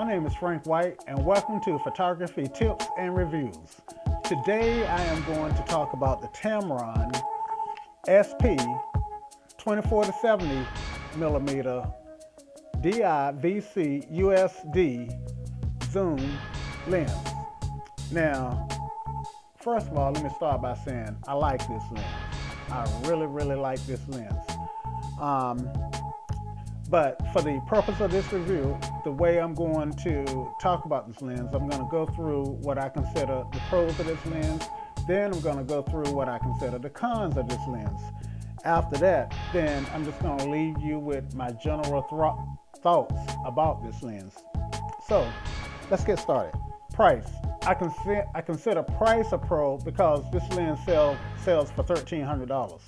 My name is Frank White, and welcome to Photography Tips and Reviews. Today I am going to talk about the Tamron SP 24 to 70 millimeter DI-VC USD zoom lens. Now, first of all, let me start by saying I like this lens. I really like this lens. But for the purpose of this review, the way I'm going to talk about this lens, I'm going to go through what I consider the pros of this lens. Then I'm going to go through what I consider the cons of this lens. After that, then I'm just going to leave you with my general thoughts about this lens. So let's get started. Price. I consider price a pro because this lens sells for $1,300.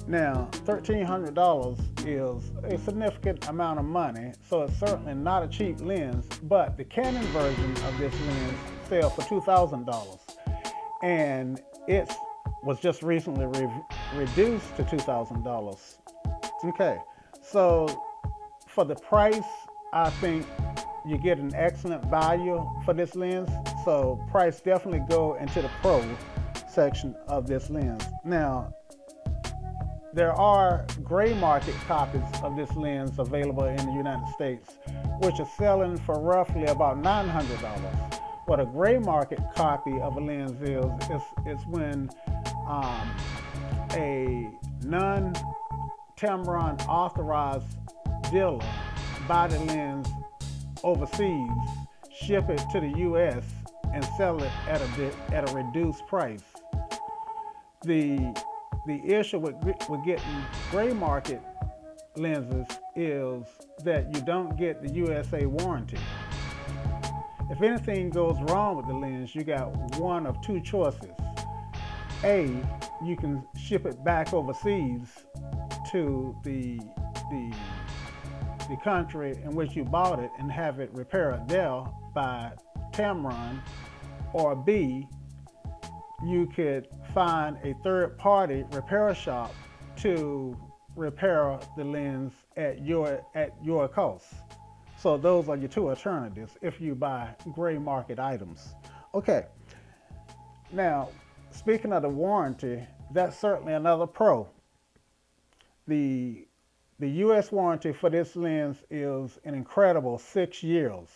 Now, $1,300 is a significant amount of money, so it's certainly not a cheap lens, but the Canon version of this lens sells for $2,000, and it was just recently reduced to $2,000. Okay, so for the price, I think you get an excellent value for this lens, so price definitely go into the pro section of this lens. Now, there are gray market copies of this lens available in the United States, which are selling for roughly about $900. What a gray market copy of a lens is when a non-Tamron authorized dealer buy the lens overseas, ship it to the U.S., and sell it at a reduced price. The issue with getting gray market lenses is that you don't get the USA warranty. If anything goes wrong with the lens, you got one of two choices. A, you can ship it back overseas to the country in which you bought it and have it repaired there by Tamron, or B, you could find a third-party repair shop to repair the lens at your cost. So those are your two alternatives if you buy gray market items. Okay, now speaking of the warranty, that's certainly another pro. The U.S. warranty for this lens is an incredible 6 years.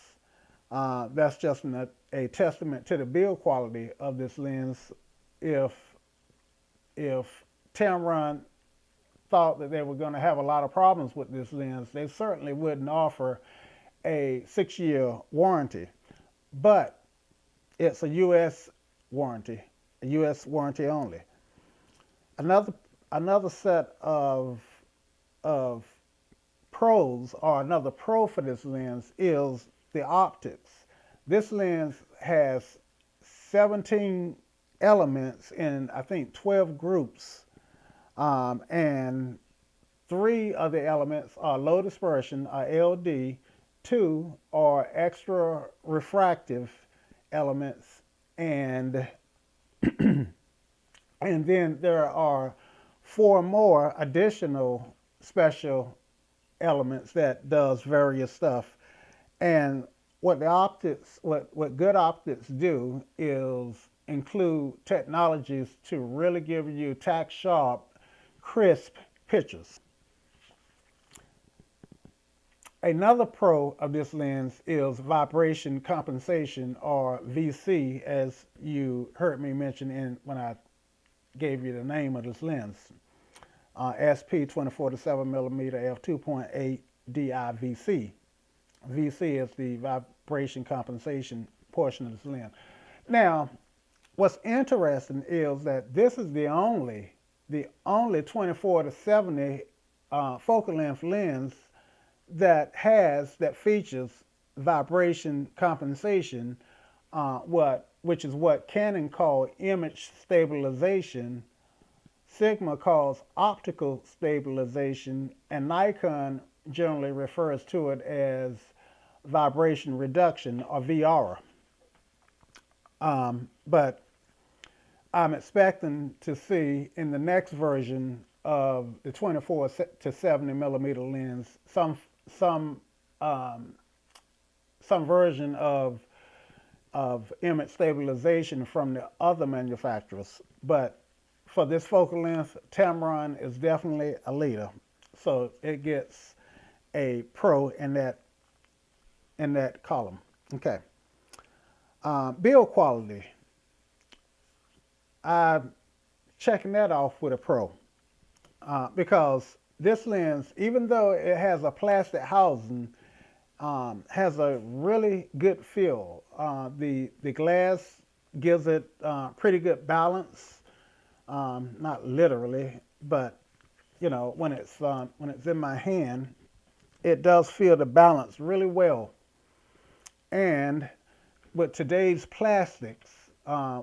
That's just a testament to the build quality of this lens. If Tamron thought that they were going to have a lot of problems with this lens, they certainly wouldn't offer a 6-year warranty. But it's a U.S. warranty, a U.S. warranty only. Another set of pros, or another pro for this lens, is the optics. This lens has 17 elements in, I think, 12 groups, and 3 of the elements are low dispersion, or LD, 2 are extra refractive elements, and and then there are 4 more additional special elements that does various stuff. And what good optics do is include technologies to really give you tack sharp, crisp pictures. Another pro of this lens is vibration compensation, or VC, as you heard me mention when I gave you the name of this lens. SP 24 to 7 millimeter f2.8 DI-VC. VC is the vibration compensation portion of this lens. Now, what's interesting is that this is the only 24 to 70 focal length lens that features vibration compensation, which is what Canon called image stabilization, Sigma calls optical stabilization, and Nikon generally refers to it as vibration reduction, or VR. But I'm expecting to see in the next version of the 24 to 70 millimeter lens some some version of image stabilization from the other manufacturers. But for this focal length, Tamron is definitely a leader. So it gets a pro in that column. Okay. Build quality. I'm checking that off with a pro because this lens, even though it has a plastic housing, has a really good feel. The glass gives it pretty good balance, not literally, but you know when it's in my hand, it does feel the balance really well. And with today's plastics,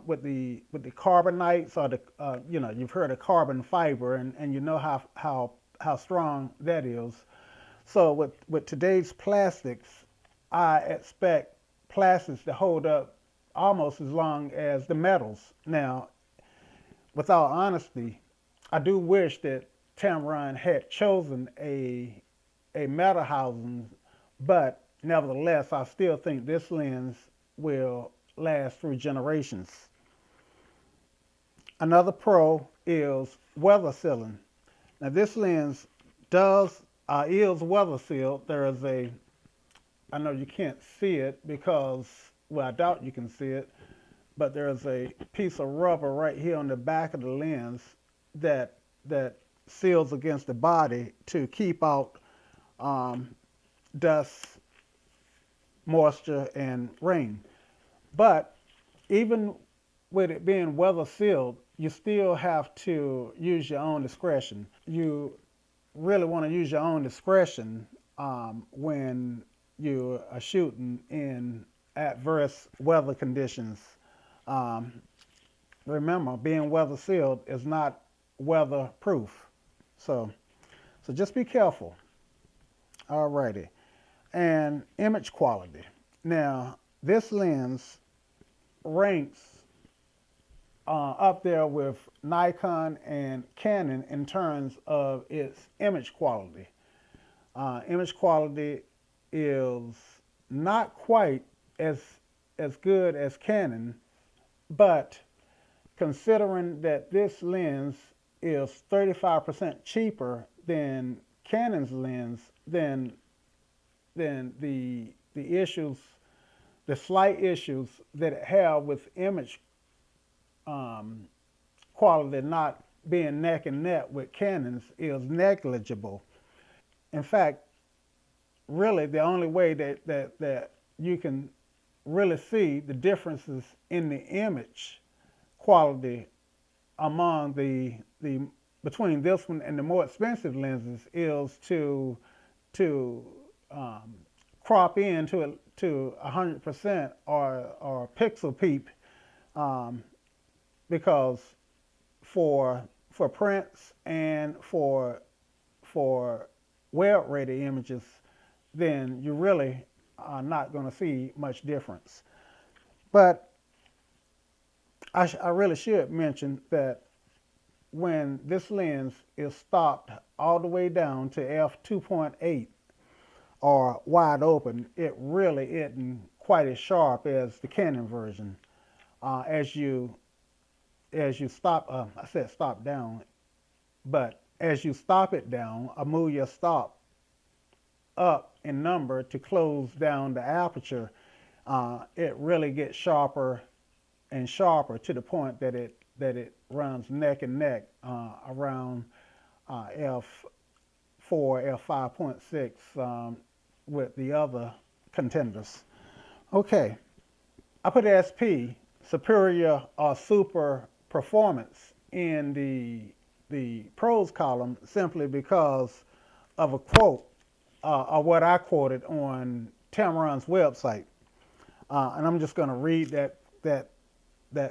with the carbonites or the you've heard of carbon fiber, and you know how strong that is. So with today's plastics, I expect plastics to hold up almost as long as the metals. Now, with all honesty, I do wish that Tamron had chosen a metal housing, but nevertheless, I still think this lens will last through generations. Another pro is weather sealing. Now this lens is weather sealed. There is I know you can't see it because, well, I doubt you can see it, but there's a piece of rubber right here on the back of the lens that seals against the body to keep out dust, moisture, and rain. But even with it being weather sealed, you still have to use your own discretion. You really want to use your own discretion when you are shooting in adverse weather conditions. Remember, being weather sealed is not weatherproof. So just be careful. Alrighty. And image quality. Now, this lens ranks up there with Nikon and Canon in terms of its image quality. Image quality is not quite as good as Canon, but considering that this lens is 35% cheaper than Canon's lens, then the issues, the slight issues that it have with image quality not being neck and neck with Canon's is negligible. In fact, really the only way that you can really see the differences in the image quality among the between this one and the more expensive lenses is to crop in to 100% or pixel peep, because for prints and for web ready images, then you really are not going to see much difference. But I really should mention that when this lens is stopped all the way down to f2.8 or wide open, it really isn't quite as sharp as the Canon version. As you stop, I said stop down, but as you stop it down or move your stop up in number to close down the aperture, it really gets sharper and sharper to the point that it runs neck and neck around f4, f5.6 with the other contenders. Okay, I put SP, superior or super performance, in the pros column simply because of a quote or what I quoted on Tamron's website, and I'm just going to read that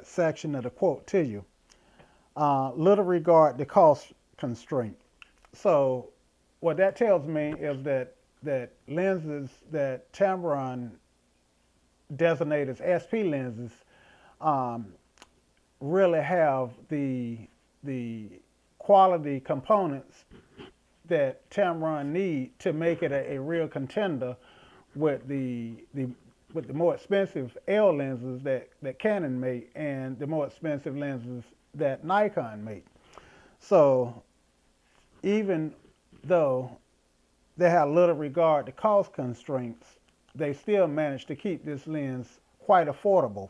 section of the quote to you. Little regard the cost constraint. So what that tells me is that lenses that Tamron designate as SP lenses really have the quality components that Tamron need to make it a real contender with the with the more expensive L lenses that Canon make and the more expensive lenses that Nikon make. So even though they have little regard to cost constraints, they still managed to keep this lens quite affordable.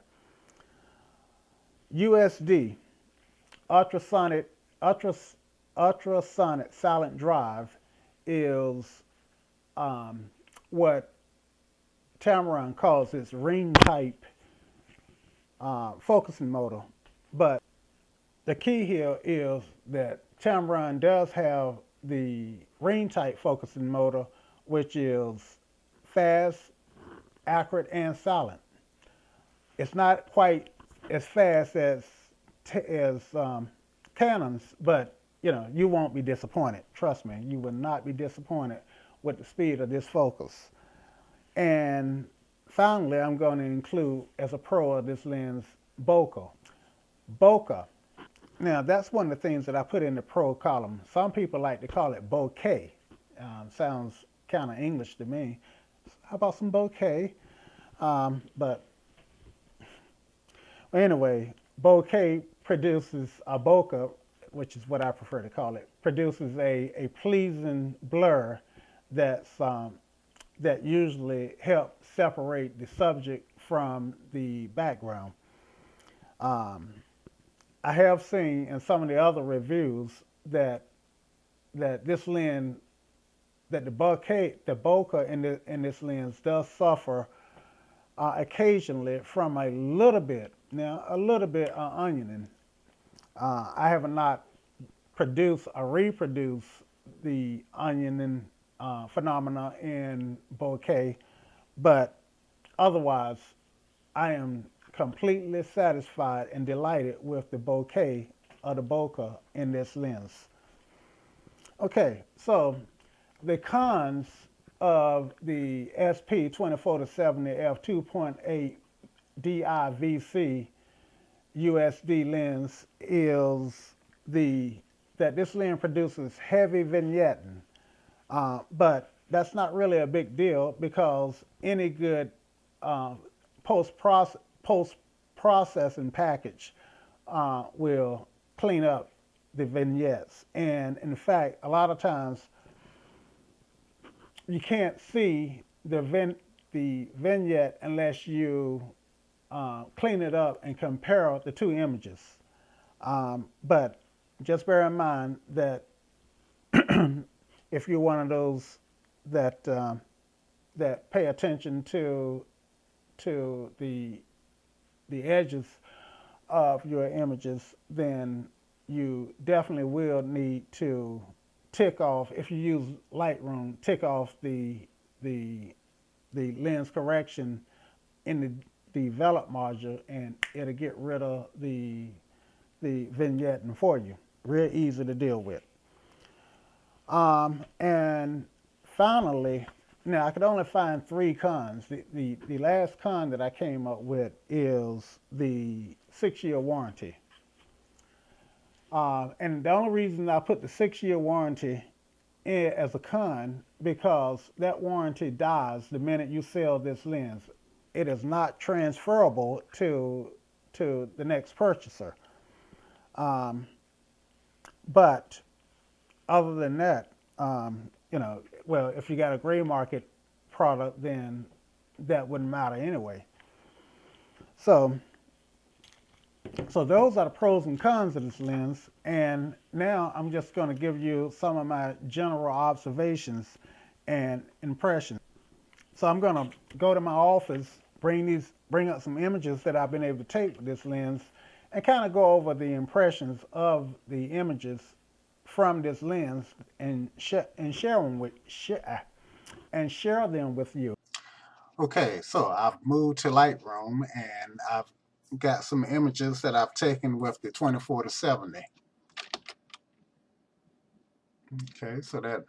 USD, ultrasonic, ultras, ultrasonic silent drive, is what Tamron calls its ring type focusing motor. But the key here is that Tamron does have the ring type focusing motor, which is fast, accurate, and silent. It's not quite as fast as Canon's, but you won't be disappointed. Trust me, you will not be disappointed with the speed of this focus. And finally, I'm going to include as a pro of this lens, bokeh. Bokeh. Now, that's one of the things that I put in the pro column. Some people like to call it bokeh. Sounds kind of English to me. How about some bokeh? But anyway, bokeh produces a bokeh, which is what I prefer to call it, produces a pleasing blur that's that usually helps separate the subject from the background. I have seen in some of the other reviews that this lens, that the bokeh in this lens does suffer occasionally from a little bit of onioning. I have not produced or reproduced the onioning phenomena in bokeh, but otherwise, I am completely satisfied and delighted with the bokeh of the bokeh in this lens. Okay, so the cons of the SP 24-70 f2.8 DIVC USD lens is that this lens produces heavy vignetting, but that's not really a big deal because any good post-processing package will clean up the vignettes. And in fact, a lot of times you can't see the vignette unless you clean it up and compare the two images. But just bear in mind that if you're one of those that that pay attention to the edges of your images, then you definitely will need to tick off, if you use Lightroom, tick off the lens correction in the develop module, and it'll get rid of the vignetting for you. Real easy to deal with. And finally, now I could only find 3 cons. The last con that I came up with is the 6-year warranty. And the only reason I put the 6-year warranty in as a con, because that warranty dies the minute you sell this lens. It is not transferable to the next purchaser. But other than that, well, if you got a gray market product, then that wouldn't matter anyway. So those are the pros and cons of this lens. And now I'm just going to give you some of my general observations and impressions. So I'm going to go to my office, bring up some images that I've been able to take with this lens, and kind of go over the impressions of the images from this lens and share them with you. Okay, so I've moved to Lightroom and I've got some images that I've taken with the 24-70. Okay, so that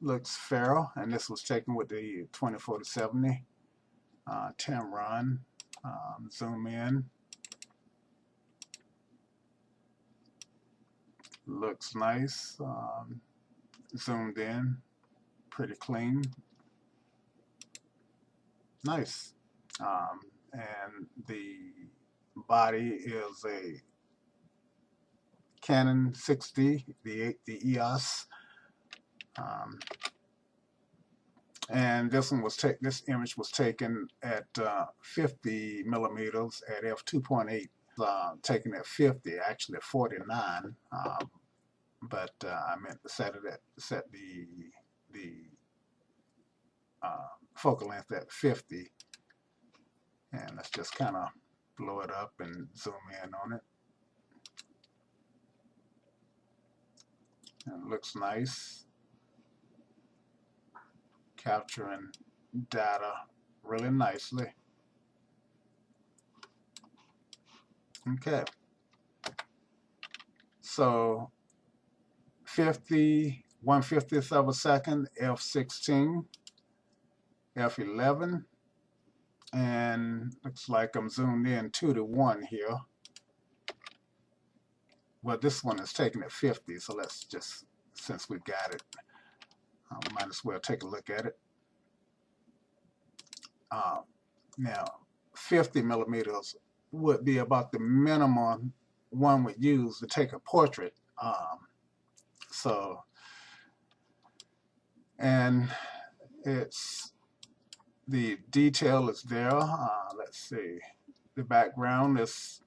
looks feral, and this was taken with the 24-70 Tamron. Zoom in. Looks nice. Zoomed in, pretty clean. Nice. And the body is a Canon 6D, the EOS. And this image was taken at 50 millimeters at f2.8. Taken at 50, actually at 49, but I meant to set the focal length at 50. And let's just kind of blow it up and zoom in on it. And it looks nice, capturing data really nicely. Okay, so 50, 1/50th of a second, f16, f11, and looks like I'm zoomed in 2:1 here. Well, this one is taken at 50, so let's just, since we got it, might as well take a look at it. Now, 50 millimeters would be about the minimum one would use to take a portrait. And it's, the detail is there. Let's see, the background is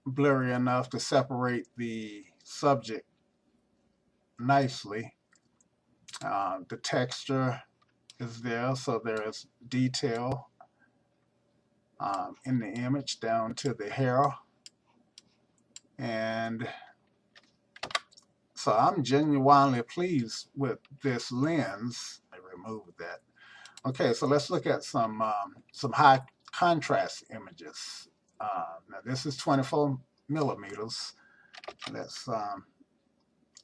blurry enough to separate the subject nicely. The texture is there, so there is detail in the image down to the hair. And so I'm genuinely pleased with this lens. I removed that. Okay, so let's look at some high contrast images. Now this is 24 millimeters. Let's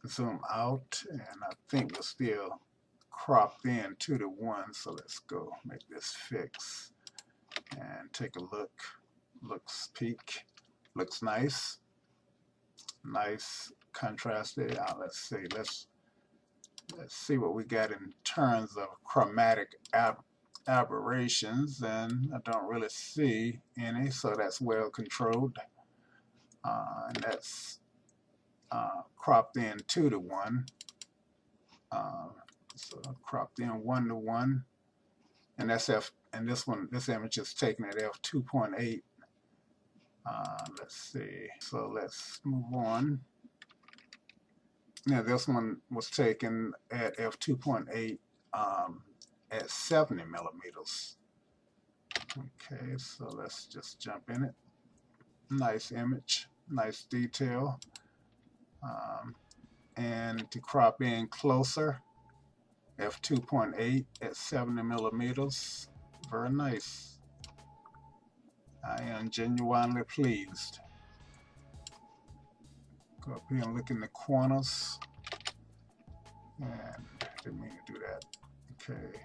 zoom out, and I think we're still cropped in 2:1. So let's go make this fix and take a look. Looks peak. Looks nice. Nice contrasted. Let's see. Let's see what we got in terms of chromatic aberrations, and I don't really see any, so that's well controlled. And that's cropped in 2:1. So cropped in 1:1, and that's and this image is taken at f2.8. Let's see. So let's move on. Now this one was taken at f2.8 at 70 millimeters. Okay, so let's just jump in it. Nice image, nice detail. And to crop in closer, f2.8 at 70 millimeters. Very nice. I am genuinely pleased. Go up here and look in the corners. And didn't mean to do that. Okay,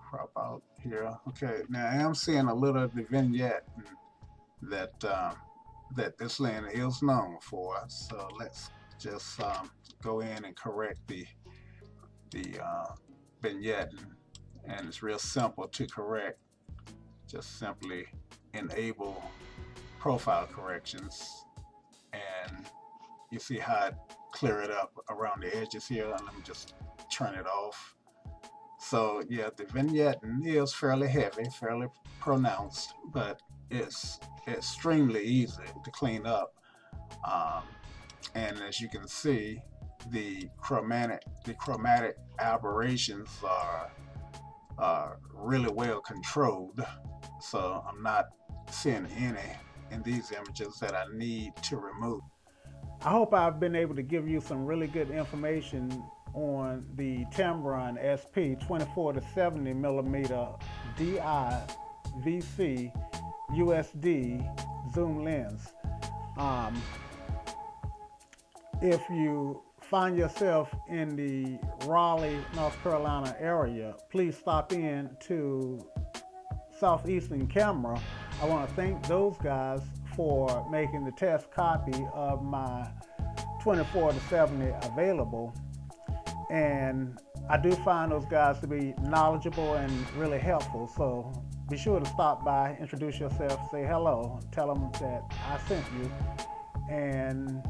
crop out here. Okay, now I am seeing a little of the vignette that that this lens is known for. So let's just go in and correct the vignette, and it's real simple to correct. Just simply enable profile corrections, and you see how it clear it up around the edges here, and let me just turn it off. So yeah, the vignette is fairly heavy, fairly pronounced, but it's extremely easy to clean up. And as you can see, the chromatic aberrations are really well controlled. So I'm not seeing any in these images that I need to remove. I hope I've been able to give you some really good information on the Tamron SP 24 to 70 millimeter DI VC USD zoom lens. If you find yourself in the Raleigh, North Carolina area, please stop in to Southeastern Camera. I want to thank those guys for making the test copy of my 24 to 70 available. And I do find those guys to be knowledgeable and really helpful. So Be sure to stop by, introduce yourself, say hello, tell them that I sent you. And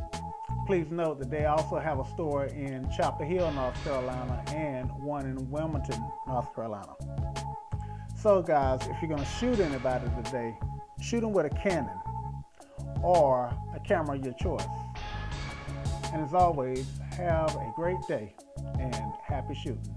please note that they also have a store in Chapel Hill, North Carolina, and one in Wilmington, North Carolina. So guys, if you're going to shoot anybody today, shoot them with a Canon or a camera of your choice. And as always, have a great day and happy shooting.